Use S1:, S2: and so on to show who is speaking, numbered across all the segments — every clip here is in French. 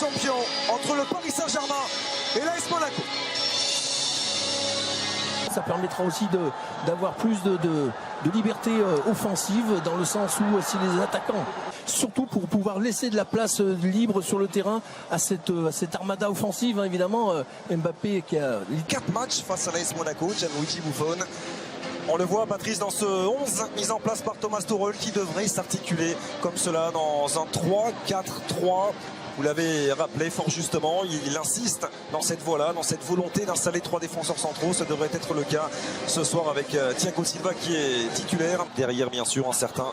S1: champions entre le Paris Saint-Germain et l'AS Monaco.
S2: Ça permettra aussi d'avoir plus de liberté offensive, dans le sens où si les attaquants, surtout pour pouvoir laisser de la place libre sur le terrain à cette armada offensive, hein, évidemment. Mbappé qui a
S1: 4 matchs face à l'AS Monaco, Gianluigi Buffon. On le voit, Patrice, dans ce 11 mis en place par Thomas Tuchel, qui devrait s'articuler comme cela dans un 3-4-3. Vous l'avez rappelé fort justement, il insiste dans cette voie-là, dans cette volonté d'installer 3 défenseurs centraux. Ça devrait être le cas ce soir avec Thiago Silva qui est titulaire. Derrière, bien sûr, un certain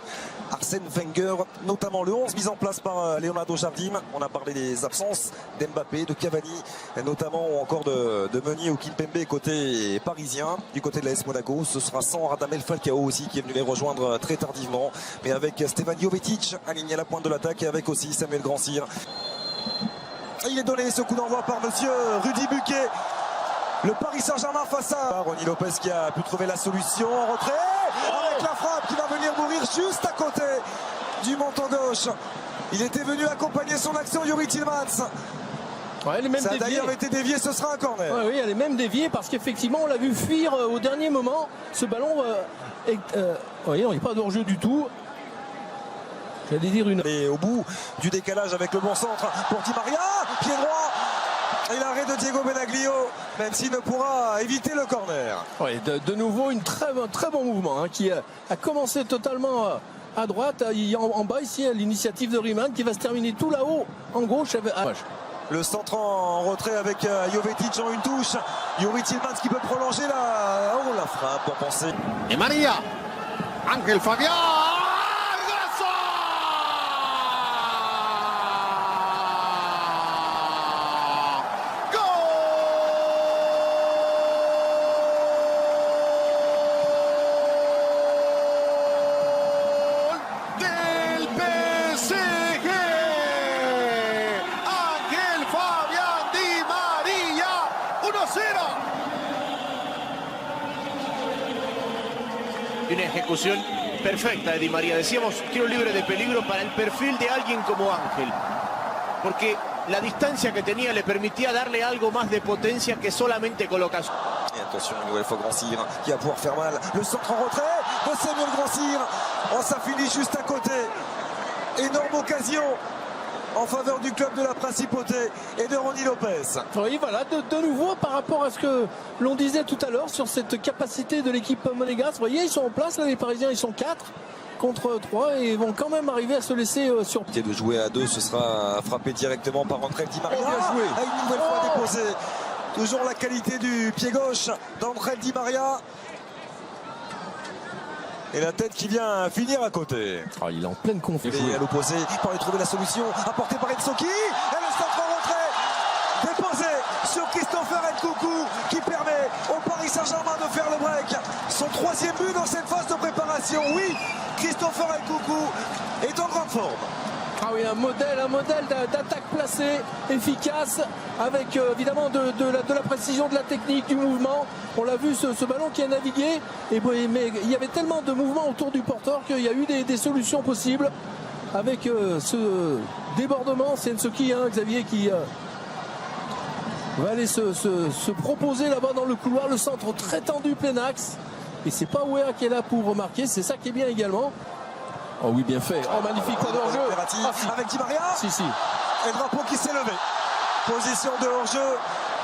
S1: Arsène Wenger, notamment le 11 mis en place par Leonardo Jardim. On a parlé des absences d'Mbappé, de Cavani, notamment, ou encore de Meunier ou Kimpembe côté parisien. Du côté de l'AS Monaco, ce sera sans Radamel Falcao aussi, qui est venu les rejoindre très tardivement, mais avec Stefan Jovetic aligné à la pointe de l'attaque et avec aussi Samuel Grandsir. Il est donné ce coup d'envoi par monsieur Rudy Buquet. Le Paris Saint-Germain face à Ronny Lopez qui a pu trouver la solution en retrait avec la frappe qui va venir mourir juste à côté du menton gauche. Il était venu accompagner son action, Youri Tillmans.
S2: Ouais,
S1: ça a d'ailleurs été dévié, ce sera un corner.
S2: Ouais, oui, elle est même déviée parce qu'effectivement on l'a vu fuir au dernier moment. Ce ballon, voyez, il n'y a pas d'hors-jeu du tout. J'allais dire une.
S1: Et au bout du décalage avec le bon centre pour Di Maria, pied droit. Et l'arrêt de Diego Benaglio, même s'il ne pourra éviter le corner.
S2: Ouais, de nouveau un très bon mouvement, hein, qui a commencé totalement à droite. En bas ici, l'initiative de Riemann qui va se terminer tout là-haut en gauche.
S1: Le centre en retrait avec Jovetic en une touche. Youri Tillmans qui peut prolonger la frappe pour penser.
S3: Et Maria, Ángel Fabián.
S4: Una ejecución perfecta de Di María. Decíamos, tiro libre de peligro para el perfil de alguien como Ángel. Porque la distancia que tenía le permitía darle algo más de potencia que solamente colocación.
S1: Et attention, une nouvelle fois Grandsir qui va pouvoir faire mal. Le centre en retrait de Samuel Grandsir. Oh, ça finit juste à côté. Énorme occasion en faveur du club de la Principauté et de Ronny Lopez.
S2: Oui, voilà, de nouveau par rapport à ce que l'on disait tout à l'heure sur cette capacité de l'équipe monégasque. Vous voyez, ils sont en place, là, les Parisiens, ils sont 4 contre 3 et vont quand même arriver à se laisser sur.
S1: De jouer à 2, ce sera frappé directement par Ángel Di Maria.
S2: Bien joué.
S1: Une nouvelle fois déposé. Toujours la qualité du pied gauche d'Ángel Di Maria. Et la tête qui vient finir à côté.
S2: Oh, il est en pleine confiance.
S1: Et à l'opposé, il peut aller trouver la solution apportée par Ensoki. Et le centre en retrait déposé sur Christopher Nkunku qui permet au Paris Saint-Germain de faire le break. Son 3e but dans cette phase de préparation. Oui, Christopher Nkunku est en grande forme.
S2: Ah oui, un modèle d'attaque placée, efficace, avec évidemment de la précision, de la technique, du mouvement. On l'a vu, ce ballon qui a navigué, mais il y avait tellement de mouvements autour du porteur qu'il y a eu des solutions possibles. Avec ce débordement, c'est Ensoki, hein, Xavier, qui va aller se proposer là-bas dans le couloir, le centre très tendu, plein axe. Et c'est pas Ouéa qui est là pour remarquer, c'est ça qui est bien également. Oh oui, bien fait. Oh, magnifique, pas d'hors-jeu.
S1: Avec Di Maria.
S2: Si.
S1: Et le drapeau qui s'est levé. Position de hors-jeu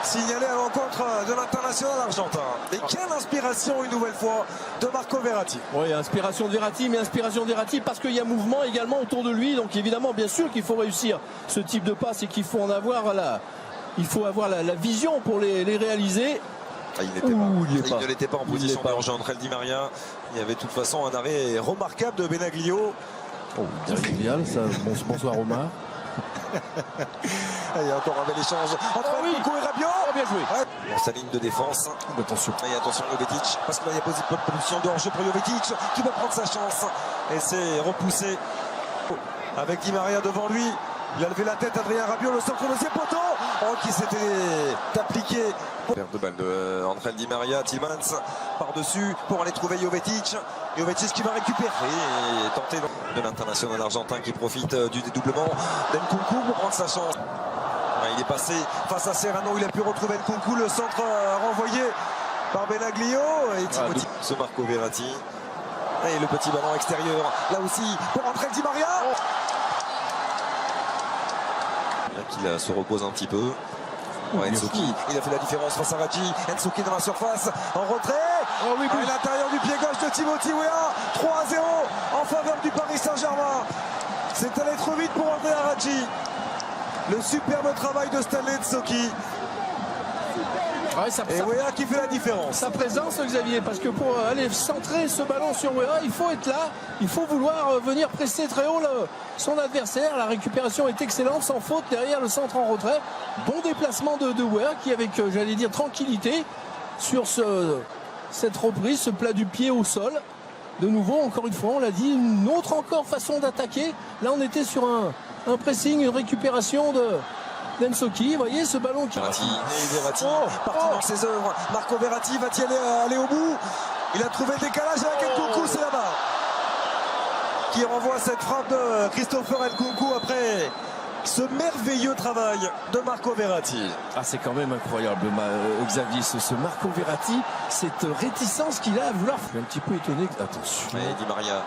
S1: signalée à l'encontre de l'international argentin. Et quelle inspiration une nouvelle fois de Marco Verratti.
S2: Oui, inspiration de Verratti, mais inspiration de Verratti parce qu'il y a mouvement également autour de lui. Donc évidemment, bien sûr qu'il faut réussir ce type de passe et qu'il faut en avoir il faut avoir la vision pour les réaliser.
S1: Ah, il ne l'était pas en position de hors-jeu entre Di Maria. Il y avait de toute façon un arrêt remarquable de Benaglio.
S2: Oh, génial, ça. Bonsoir Omar.
S1: Il y a encore un bel échange entre Nkunku et Rabiot.
S2: Oh, bien joué.
S1: Dans sa ligne de défense.
S2: Attention.
S1: Et attention Jovetic, parce qu'il y a position de hors-jeu pour Jovetic qui va prendre sa chance. Et c'est repoussé avec Di Maria devant lui. Il a levé la tête, Adrien Rabiot, le centre de ses poteaux. Oh, qui s'était appliqué. Perte de balle de Ángel Di Maria, Tillmans par-dessus pour aller trouver Jovetic. Jovetic qui va récupérer et tenter de l'international argentin qui profite du dédoublement d'Nkunku pour prendre sa chance. il est passé face à Serrano, il a pu retrouver le Nkunku, le centre renvoyé par Benaglio et Timothy. Ce Marco Verratti. Et le petit ballon extérieur, là aussi, pour Angel Di Maria. Qu'il se repose un petit peu. Nsoki, il a fait la différence face à Radji. Nsoki dans la surface, en retrait. À l'intérieur du pied gauche de Timothy Weah. 3-0 en faveur du Paris Saint-Germain. C'est allé trop vite pour Andrea Radji. Le superbe travail de Stanley Nsoki. Et Weah qui fait la différence.
S2: Sa présence, Xavier, parce que pour aller centrer ce ballon sur Weah, il faut être là, il faut vouloir venir presser très haut son adversaire. La récupération est excellente, sans faute derrière le centre en retrait. Bon déplacement de Weah qui, avec, j'allais dire, tranquillité sur cette reprise, ce plat du pied au sol. De nouveau, encore une fois, on l'a dit, une autre encore façon d'attaquer. Là, on était sur un pressing, une récupération d'Nsoki, vous voyez ce ballon qui...
S1: Verratti, parti dans ses œuvres. Marco Verratti va-t-il aller au bout? Il a trouvé le décalage avec Nkunku, c'est là-bas. Qui renvoie cette frappe de Christopher Nkunku après ce merveilleux travail de Marco Verratti.
S2: Ah, c'est quand même incroyable, Xavier, ce Marco Verratti, cette réticence qu'il a à vouloir. Je suis un petit peu étonné. Attention.
S1: Et Di Maria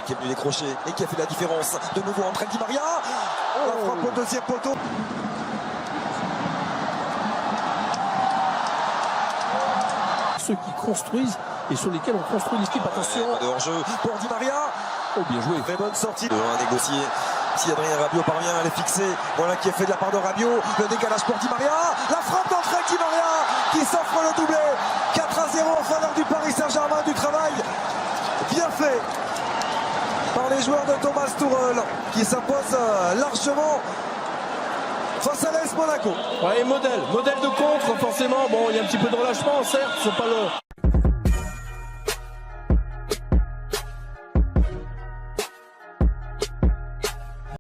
S1: qui est venu décrocher et qui a fait la différence. De nouveau Angel Di Maria. La frappe au deuxième poteau.
S2: Ceux qui construisent et sur lesquels on construit l'équipe. Attention.
S1: De hors-jeu pour Di Maria.
S2: Oh, bien joué.
S1: Très bonne sortie. À négocier. Si Adrien Rabiot parvient à les fixer. Voilà qui est fait de la part de Rabiot. Le décalage pour Di Maria. La frappe d'entrée de Di Maria qui s'offre le doublé. 4-0 en faveur du Paris Saint-Germain. Du travail bien fait par les joueurs de Thomas Tuchel qui s'impose largement face à l'AS Monaco.
S2: Ouais, modèle de contre, forcément. Bon, il y a un petit peu de relâchement, certes, c'est pas le...